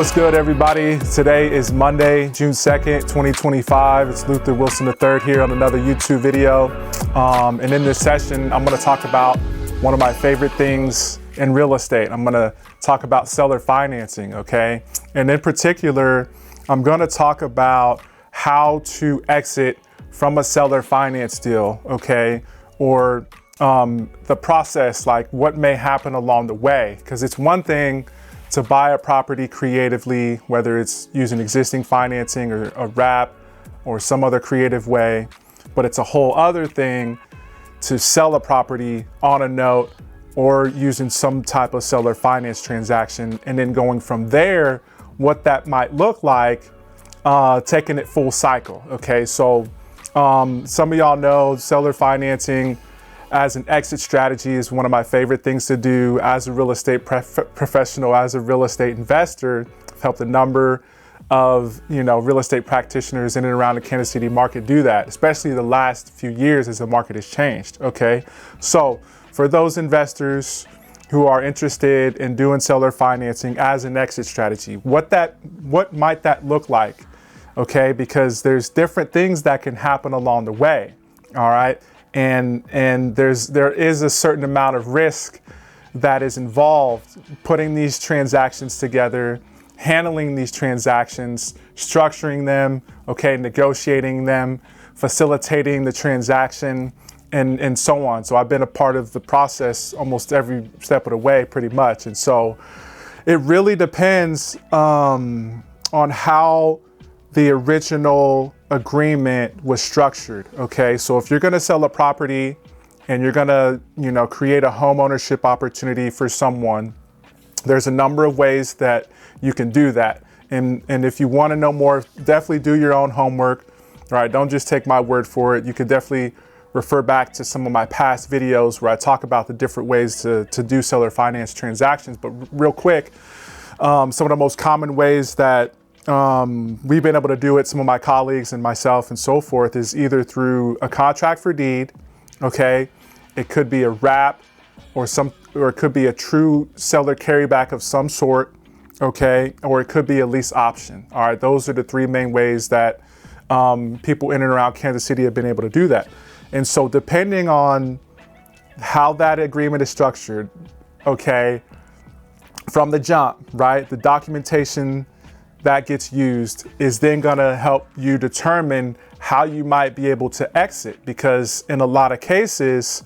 What's good, everybody? Today is Monday, June 2nd, 2025. It's Luther Wilson III here on another YouTube video. And in this session, I'm going to talk about one of my favorite things in real estate. I'm going to talk about seller financing, okay? And in particular, I'm going to talk about how to exit from a seller finance deal, okay? Or the process, like what may happen along the way. Because it's one thing to buy a property creatively, whether it's using existing financing or a wrap or some other creative way, but it's a whole other thing to sell a property on a note or using some type of seller finance transaction, and then going from there, what that might look like, taking it full cycle, okay? So some of y'all know seller financing as an exit strategy is one of my favorite things to do as a real estate professional, as a real estate investor. I've helped a number of real estate practitioners in and around the Kansas City market do that, especially the last few years as the market has changed, okay? So for those investors who are interested in doing seller financing as an exit strategy, what might that look like, okay? Because there's different things that can happen along the way, all right? And there is a certain amount of risk that is involved putting these transactions together, handling these transactions, structuring them, okay, negotiating them, facilitating the transaction, and so on. So I've been a part of the process almost every step of the way, pretty much. And so it really depends on how the original agreement was structured, okay? So if you're gonna sell a property and you're gonna, create a home ownership opportunity for someone, there's a number of ways that you can do that. And if you wanna know more, definitely do your own homework, all right? Don't just take my word for it. You could definitely refer back to some of my past videos where I talk about the different ways to do seller finance transactions. But real quick, some of the most common ways that we've been able to do it, some of my colleagues and myself and so forth, is either through a contract for deed, okay? It could be a wrap or it could be a true seller carryback of some sort, okay? Or it could be a lease option. All right, those are the three main ways that people in and around Kansas City have been able to do that. And so depending on how that agreement is structured, okay, from the jump, right, the documentation that gets used is then gonna help you determine how you might be able to exit. Because in a lot of cases,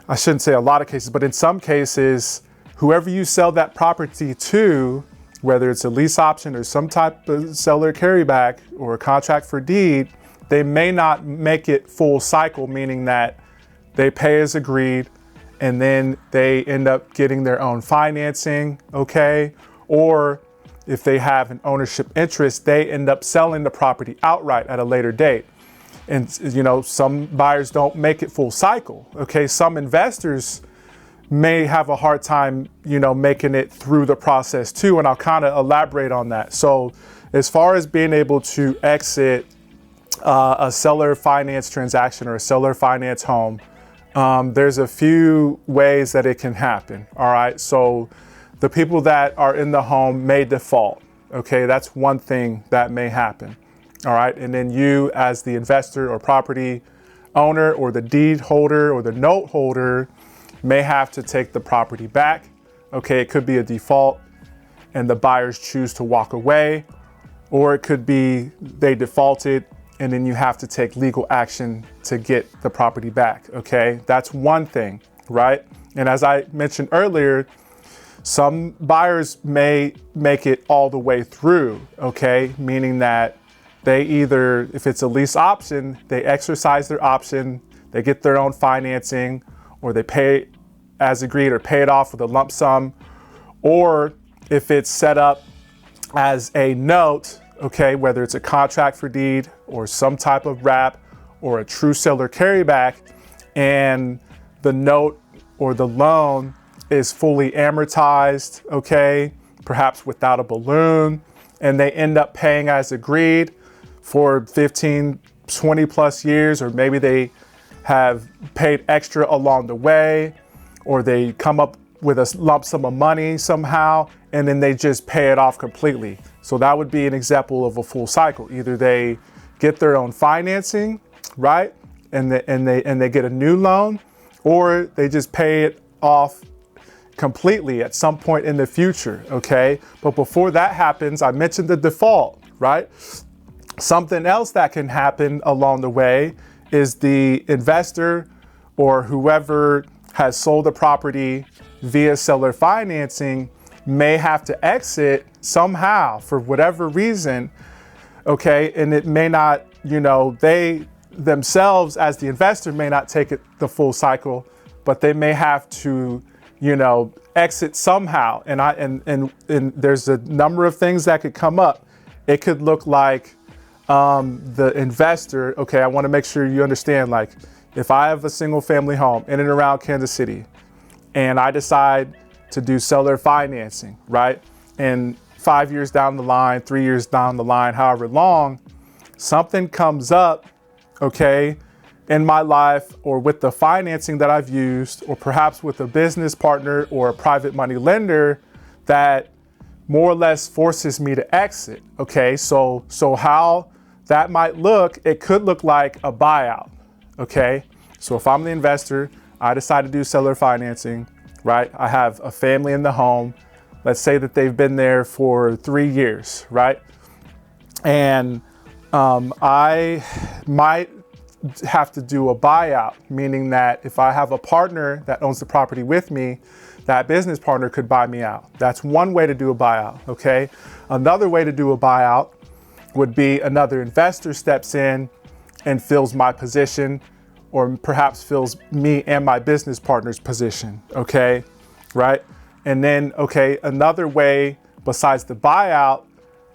I shouldn't say a lot of cases, but in some cases, whoever you sell that property to, whether it's a lease option or some type of seller carryback or a contract for deed, they may not make it full cycle, meaning that they pay as agreed and then they end up getting their own financing, okay? Or if they have an ownership interest, they end up selling the property outright at a later date. And some buyers don't make it full cycle, okay? Some investors may have a hard time, making it through the process too, and I'll kind of elaborate on that. So as far as being able to exit a seller finance transaction or a seller finance home, there's a few ways that it can happen, all right? So the people that are in the home may default, okay? That's one thing that may happen, all right? And then you as the investor or property owner or the deed holder or the note holder may have to take the property back, okay? It could be a default and the buyers choose to walk away, or it could be they defaulted and then you have to take legal action to get the property back, okay? That's one thing, right? And as I mentioned earlier, some buyers may make it all the way through, okay? Meaning that they either, if it's a lease option, they exercise their option, they get their own financing, or they pay as agreed or pay it off with a lump sum. Or if it's set up as a note, okay, whether it's a contract for deed or some type of wrap or a true seller carryback, and the note or the loan is fully amortized, okay, perhaps without a balloon, and they end up paying as agreed for 15, 20 plus years, or maybe they have paid extra along the way, or they come up with a lump sum of money somehow, and then they just pay it off completely. So that would be an example of a full cycle. Either they get their own financing, right? And they get a new loan, or they just pay it off completely at some point in the future, okay? But before that happens, I mentioned the default, right? Something else that can happen along the way is the investor or whoever has sold the property via seller financing may have to exit somehow for whatever reason, okay? And it may not, they themselves as the investor may not take it the full cycle, but they may have to, exit somehow. And there's a number of things that could come up. It could look like the investor, okay, I want to make sure you understand, like, if I have a single family home in and around Kansas City and I decide to do seller financing, right? And 5 years down the line, 3 years down the line, however long, something comes up, okay, in my life or with the financing that I've used, or perhaps with a business partner or a private money lender that more or less forces me to exit, okay? So how that might look, it could look like a buyout, okay? So if I'm the investor, I decide to do seller financing, right? I have a family in the home. Let's say that they've been there for 3 years, right? And I might have to do a buyout, meaning that if I have a partner that owns the property with me, that business partner could buy me out. That's one way to do a buyout, okay? Another way to do a buyout would be another investor steps in and fills my position, or perhaps fills me and my business partner's position, okay? Right? And then, okay, another way besides the buyout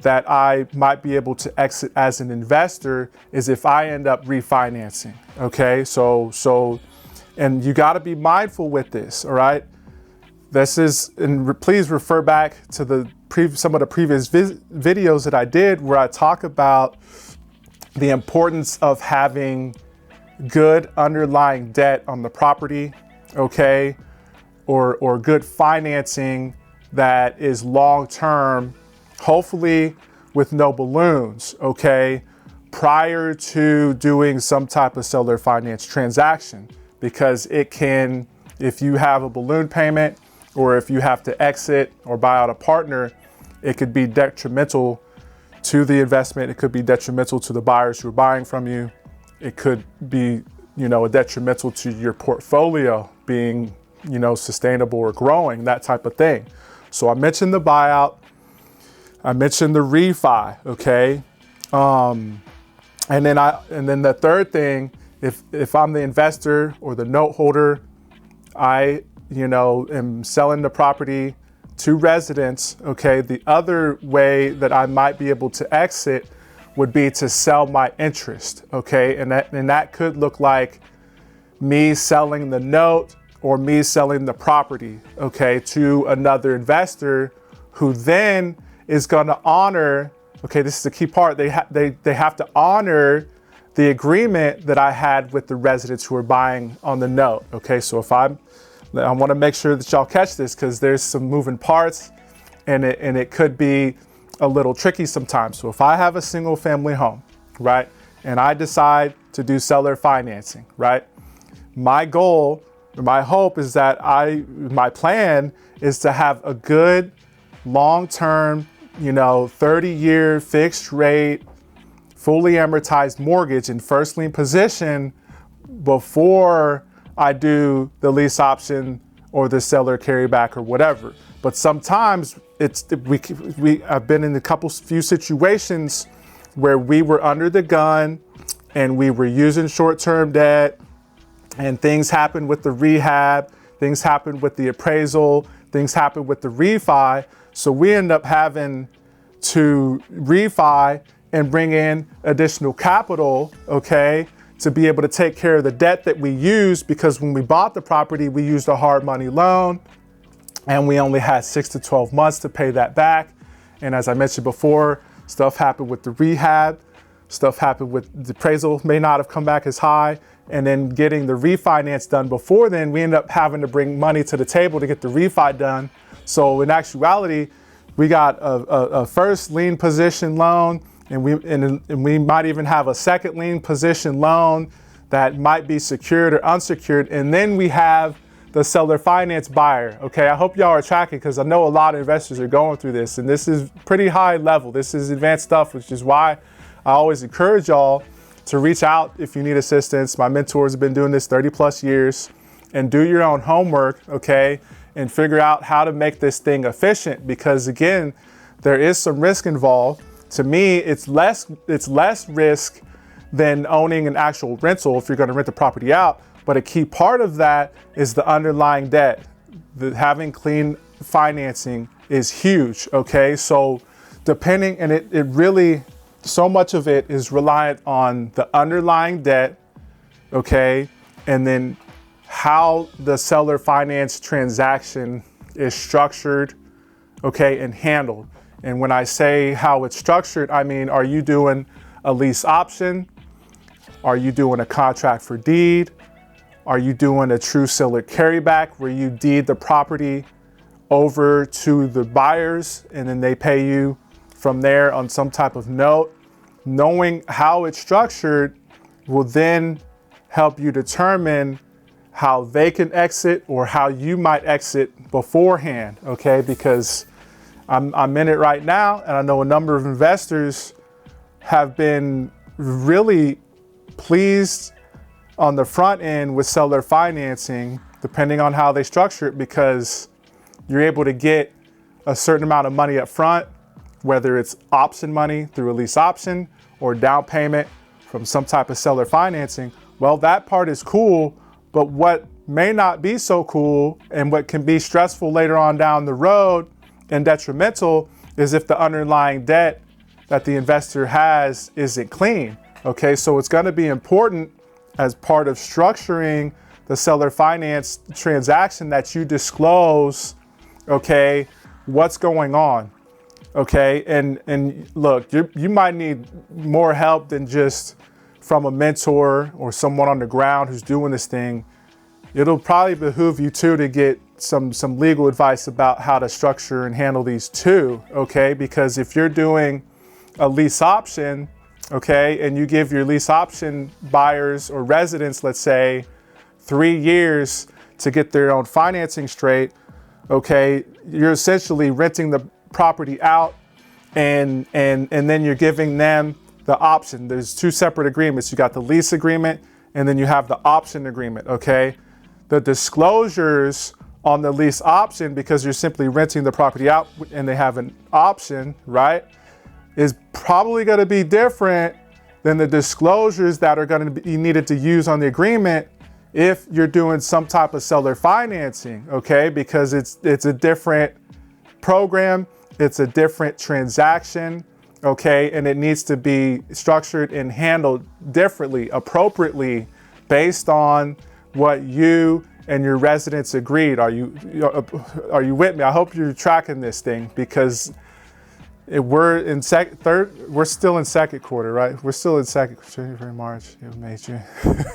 that I might be able to exit as an investor is if I end up refinancing, okay? So, and you gotta be mindful with this, all right? This is, and please refer back to some of the previous videos that I did where I talk about the importance of having good underlying debt on the property, okay? Or good financing that is long-term, hopefully with no balloons, okay? Prior to doing some type of seller finance transaction, because it can, if you have a balloon payment, or if you have to exit or buy out a partner, it could be detrimental to the investment. It could be detrimental to the buyers who are buying from you. It could be, a detrimental to your portfolio being, sustainable or growing, that type of thing. So I mentioned the buyout. I mentioned the refi, okay? And then the third thing, if I'm the investor or the note holder, I, am selling the property to residents, okay? The other way that I might be able to exit would be to sell my interest, okay? And that could look like me selling the note or me selling the property, okay, to another investor who then is gonna honor, okay, this is the key part, they have to honor the agreement that I had with the residents who are buying on the note, okay? So if I wanna make sure that y'all catch this because there's some moving parts and it could be a little tricky sometimes. So if I have a single family home, right, and I decide to do seller financing, right, my goal, or my hope is that my plan is to have a good long-term, 30-year fixed rate, fully amortized mortgage in first lien position before I do the lease option or the seller carryback or whatever. But sometimes I've been in few situations where we were under the gun and we were using short-term debt, and things happened with the rehab, things happened with the appraisal, things happened with the refi. So we end up having to refi and bring in additional capital, okay, to be able to take care of the debt that we used, because when we bought the property, we used a hard money loan and we only had 6 to 12 months to pay that back. And as I mentioned before, stuff happened with the rehab, stuff happened with the appraisal may not have come back as high, and then getting the refinance done before then, we end up having to bring money to the table to get the refi done. So in actuality, We got a first lien position loan, and we might even have a second lien position loan that might be secured or unsecured. And then we have the seller finance buyer. Okay, I hope y'all are tracking, because I know a lot of investors are going through this, and this is pretty high level. This is advanced stuff, which is why I always encourage y'all to reach out if you need assistance. My mentors have been doing this 30 plus years, and do your own homework, okay, and figure out how to make this thing efficient, because again, there is some risk involved. To me, it's less risk than owning an actual rental if you're going to rent the property out. But a key part of that is the underlying debt. Having clean financing is huge, okay? So depending, and it really, so much of it is reliant on the underlying debt, okay? And then how the seller finance transaction is structured, okay, and handled. And when I say how it's structured, I mean, are you doing a lease option? Are you doing a contract for deed? Are you doing a true seller carryback where you deed the property over to the buyers and then they pay you from there on some type of note? Knowing how it's structured will then help you determine how they can exit or how you might exit beforehand, okay? Because I'm in it right now, and I know a number of investors have been really pleased on the front end with seller financing, depending on how they structure it, because you're able to get a certain amount of money up front, whether it's option money through a lease option or down payment from some type of seller financing. Well, that part is cool, but what may not be so cool and what can be stressful later on down the road and detrimental is if the underlying debt that the investor has isn't clean. Okay, so it's going to be important as part of structuring the seller finance transaction that you disclose, okay, what's going on, okay? And look, you might need more help than just from a mentor or someone on the ground who's doing this thing. It'll probably behoove you too to get some legal advice about how to structure and handle these too, okay? Because if you're doing a lease option, okay, and you give your lease option buyers or residents, let's say, 3 years to get their own financing straight, okay, you're essentially renting the property out and then you're giving them the option. There's two separate agreements. You got the lease agreement and then you have the option agreement, okay? The disclosures on the lease option, because you're simply renting the property out and they have an option, right, is probably going to be different than the disclosures that are going to be needed to use on the agreement if you're doing some type of seller financing, okay? Because it's a different program, it's a different transaction, okay? And it needs to be structured and handled differently, appropriately, based on what you and your residents agreed. Are you with me? I hope you're tracking this thing, because we're still in second quarter, right? We're still in February, March, May, June.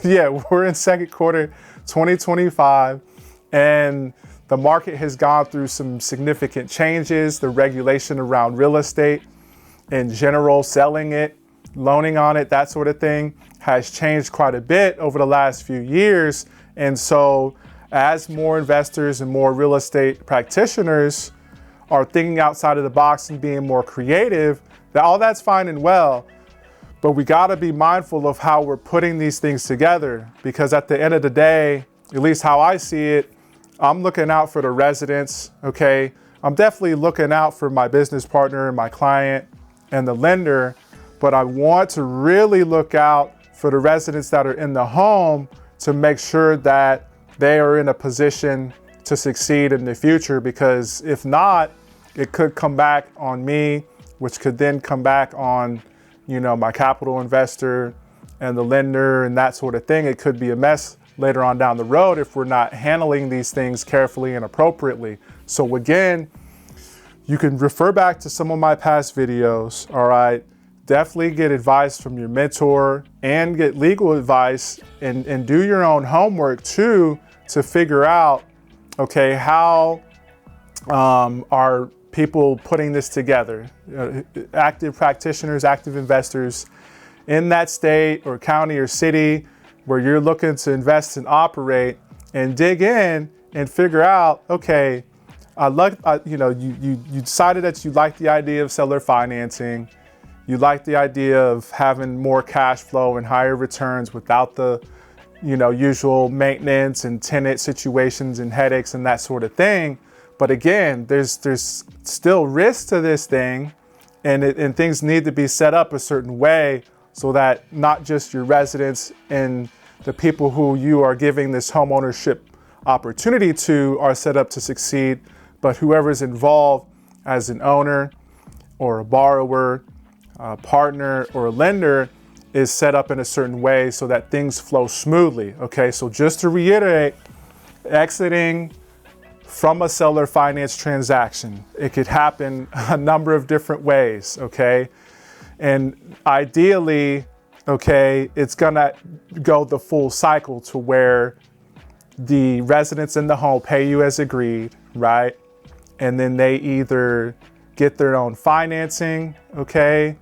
Yeah, we're in second quarter 2025, and the market has gone through some significant changes. The regulation around real estate in general, selling it, loaning on it, that sort of thing, has changed quite a bit over the last few years. And so as more investors and more real estate practitioners are thinking outside of the box and being more creative, all that's fine and well, but we gotta be mindful of how we're putting these things together, because at the end of the day, at least how I see it, I'm looking out for the residents, okay? I'm definitely looking out for my business partner and my client and the lender, but I want to really look out for the residents that are in the home to make sure that they are in a position to succeed in the future, because if not, it could come back on me, which could then come back on, you know, my capital investor and the lender and that sort of thing. It could be a mess later on down the road if we're not handling these things carefully and appropriately. So again, you can refer back to some of my past videos, all right? Definitely get advice from your mentor and get legal advice, and do your own homework too to figure out, okay, how are people putting this together, active practitioners, active investors in that state or county or city where you're looking to invest and operate, and dig in and figure out, okay, you decided that you like the idea of seller financing. You like the idea of having more cash flow and higher returns without the, usual maintenance and tenant situations and headaches and that sort of thing. But again, there's still risk to this thing, and things need to be set up a certain way so that not just your residents and the people who you are giving this home ownership opportunity to are set up to succeed, but whoever's involved as an owner or a borrower, a partner or a lender is set up in a certain way so that things flow smoothly. Okay, so just to reiterate, exiting from a seller finance transaction, it could happen a number of different ways, okay? And ideally, okay, it's gonna go the full cycle to where the residents in the home pay you as agreed, right? And then they either get their own financing, okay?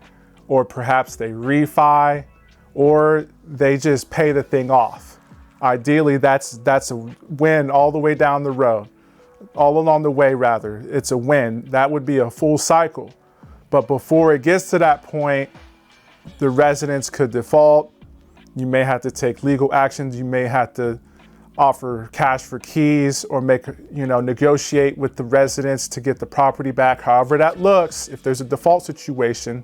Or perhaps they refi, or they just pay the thing off. Ideally, that's a win all the way down the road, all along the way rather. It's a win. That would be a full cycle. But before it gets to that point, the residents could default. You may have to take legal actions. You may have to offer cash for keys or negotiate with the residents to get the property back. However that looks, if there's a default situation,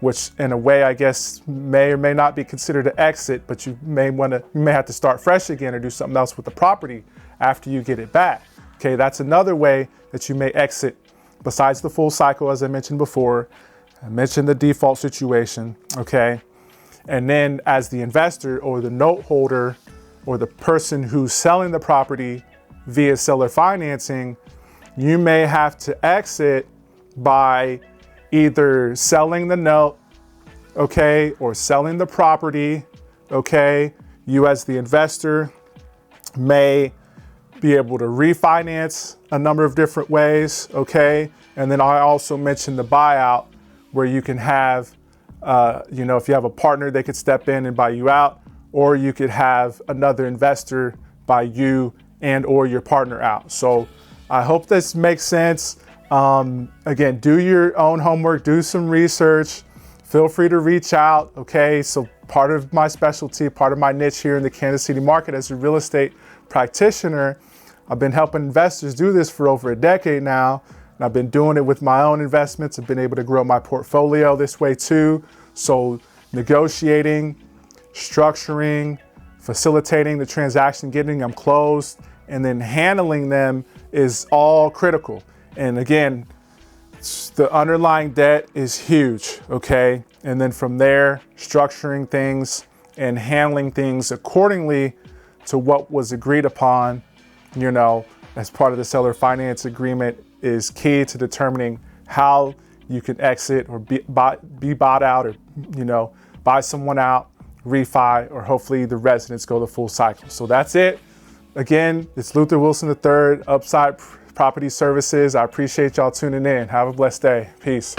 which in a way I guess may or may not be considered an exit, but you may have to start fresh again or do something else with the property after you get it back. Okay, that's another way that you may exit besides the full cycle, as I mentioned before. I mentioned the default situation, okay? And then as the investor or the note holder or the person who's selling the property via seller financing, you may have to exit by either selling the note, okay, or selling the property, okay? You as the investor may be able to refinance a number of different ways, okay? And then I also mentioned the buyout, where you can have, if you have a partner, they could step in and buy you out, or you could have another investor buy you and or your partner out. So I hope this makes sense. Again, do your own homework, do some research, feel free to reach out, okay? So part of my specialty, part of my niche here in the Kansas City market as a real estate practitioner, I've been helping investors do this for over a decade now. And I've been doing it with my own investments. I've been able to grow my portfolio this way too. So negotiating, structuring, facilitating the transaction, getting them closed, and then handling them is all critical. And again, the underlying debt is huge, okay? And then from there, structuring things and handling things accordingly to what was agreed upon, as part of the seller finance agreement is key to determining how you can exit or be bought out or, buy someone out, refi, or hopefully the residents go the full cycle. So that's it. Again, it's Luther Wilson III, Upside Property Services. I appreciate y'all tuning in. Have a blessed day. Peace.